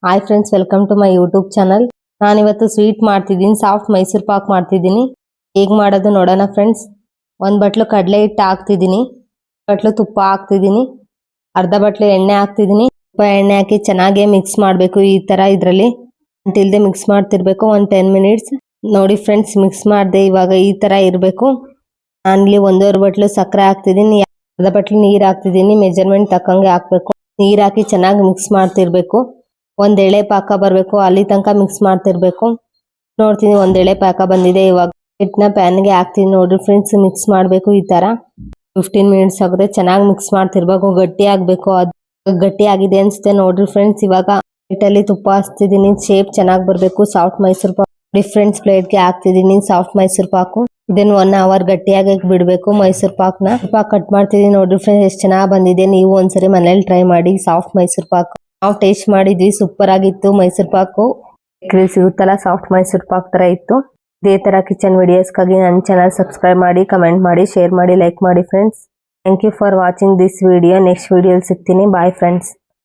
Hi friends, welcome to my YouTube channel. ನಾನಿವತ್ತು sweet ಮಾಡ್ತಿದ್ದೀನಿ. Soft Mysore pak ಮಾಡ್ತಿದ್ದೀನಿ. ಹೇಗೆ ಮಾಡೋದು ನೋಡೋಣ ಫ್ರೆಂಡ್ಸ್. ಒಂದು ಬಟ್ಲು ಕಡಲೆ ಹಿಟ್ಟು ಹಾಕ್ತಿದ್ದೀನಿ, ಬಟ್ಲು ತುಪ್ಪ ಹಾಕ್ತಿದ್ದೀನಿ, ಅರ್ಧ ಬಟ್ಲು ಎಣ್ಣೆ ಹಾಕ್ತಿದ್ದೀನಿ. ತುಪ್ಪ ಎಣ್ಣೆ ಹಾಕಿ ಚೆನ್ನಾಗಿ ಮಿಕ್ಸ್ ಮಾಡಬೇಕು. ಈ ಥರ ಇದರಲ್ಲಿ ಅಂಟಿಲ್ದೆ ಮಿಕ್ಸ್ ಮಾಡ್ತಿರ್ಬೇಕು. ಒಂದು 10 ಮಿನಿಟ್ಸ್ ನೋಡಿ ಫ್ರೆಂಡ್ಸ್. ಮಿಕ್ಸ್ ಮಾಡಿದೆ, ಇವಾಗ ಈ ಥರ ಇರಬೇಕು. ನಾನಿಲ್ಲಿ 1.5 ಬಟ್ಲು ಸಕ್ಕರೆ ಹಾಕ್ತಿದ್ದೀನಿ, ಅರ್ಧ ಬಟ್ಲು ನೀರು ಹಾಕ್ತಿದ್ದೀನಿ. ಮೆಜರ್ಮೆಂಟ್ ತಕ್ಕಂಗೆ ಹಾಕಬೇಕು. ನೀರು ಹಾಕಿ ಚೆನ್ನಾಗಿ ಮಿಕ್ಸ್ ಮಾಡ್ತಿರ್ಬೇಕು. ಒಂದು ಎಳೆ ಪಾಕ ಬರಬೇಕು, ಅಲ್ಲಿ ತನಕ ಮಿಕ್ಸ್ ಮಾಡ್ತಿರ್ಬೇಕು. ನೋಡ್ತೀನಿ ಒಂದು ಎಳೆ ಪಾಕ ಬಂದಿದೆ. ಇವಾಗ ಹಿಟ್ಟನ್ನ ಪ್ಯಾನ್ಗೆ ಹಾಕ್ತೀನಿ ನೋಡ್ರಿ ಫ್ರೆಂಡ್ಸ್. ಮಿಕ್ಸ್ ಮಾಡಬೇಕು ಈ ಥರ 15 ಮಿನಿಟ್ಸ್ ಆಗುತ್ತೆ. ಚೆನ್ನಾಗಿ ಮಿಕ್ಸ್ ಮಾಡ್ತಿರ್ಬೇಕು, ಗಟ್ಟಿ ಆಗಬೇಕು. ಅದು ಗಟ್ಟಿ ಆಗಿದೆ ಅನಿಸುತ್ತೆ ನೋಡ್ರಿ ಫ್ರೆಂಡ್ಸ್. ಇವಾಗ ಪ್ಲೇಟಲ್ಲಿ ತುಪ್ಪ ಹಚ್ತಿದ್ದೀನಿ, ಶೇಪ್ ಚೆನ್ನಾಗಿ ಬರಬೇಕು. ಸಾಫ್ಟ್ ಮೈಸೂರು ಪಾಕ್ ಡಿಫ್ರೆಂಟ್ ಪ್ಲೇಟ್ಗೆ ಹಾಕ್ತಿದ್ದೀನಿ. ಸಾಫ್ಟ್ ಮೈಸೂರು ಪಾಕು ಇದನ್ನು 1 ಅವರ್ ಗಟ್ಟಿಯಾಗಿ ಬಿಡಬೇಕು. ಮೈಸೂರು ಪಾಕ್ನ ಕಟ್ ಮಾಡ್ತಿದ್ದೀನಿ ನೋಡ್ರಿ ಫ್ರೆಂಡ್ಸ್. ಎಷ್ಟು ಚೆನ್ನಾಗಿ ಬಂದಿದೆ. ನೀವು ಒಂದ್ಸರಿ ಮನೇಲಿ ಟ್ರೈ ಮಾಡಿ ಸಾಫ್ಟ್ ಮೈಸೂರು ಪಾಕ್. ನಾವು ಟೇಸ್ಟ್ ಮಾಡಿದ್ವಿ, ಸೂಪರ್ ಆಗಿತ್ತು. ಮೈಸೂರು ಪಾಕು ಸಿಗುತ್ತಲ್ಲ, ಸಾಫ್ಟ್ ಮೈಸೂರು ಪಾಕ್ ತರ ಇತ್ತು. ಇದೇ ತರ ಕಿಚನ್ ವಿಡಿಯೋಸ್ಗಾಗಿ ನನ್ನ ಚಾನಲ್ ಸಬ್ಸ್ಕ್ರೈಬ್ ಮಾಡಿ, ಕಮೆಂಟ್ ಮಾಡಿ, ಶೇರ್ ಮಾಡಿ, ಲೈಕ್ ಮಾಡಿ friends. Thank you for watching this video. Next ವಿಡಿಯೋಲಿ ಸಿಗ್ತೀನಿ. Bye friends.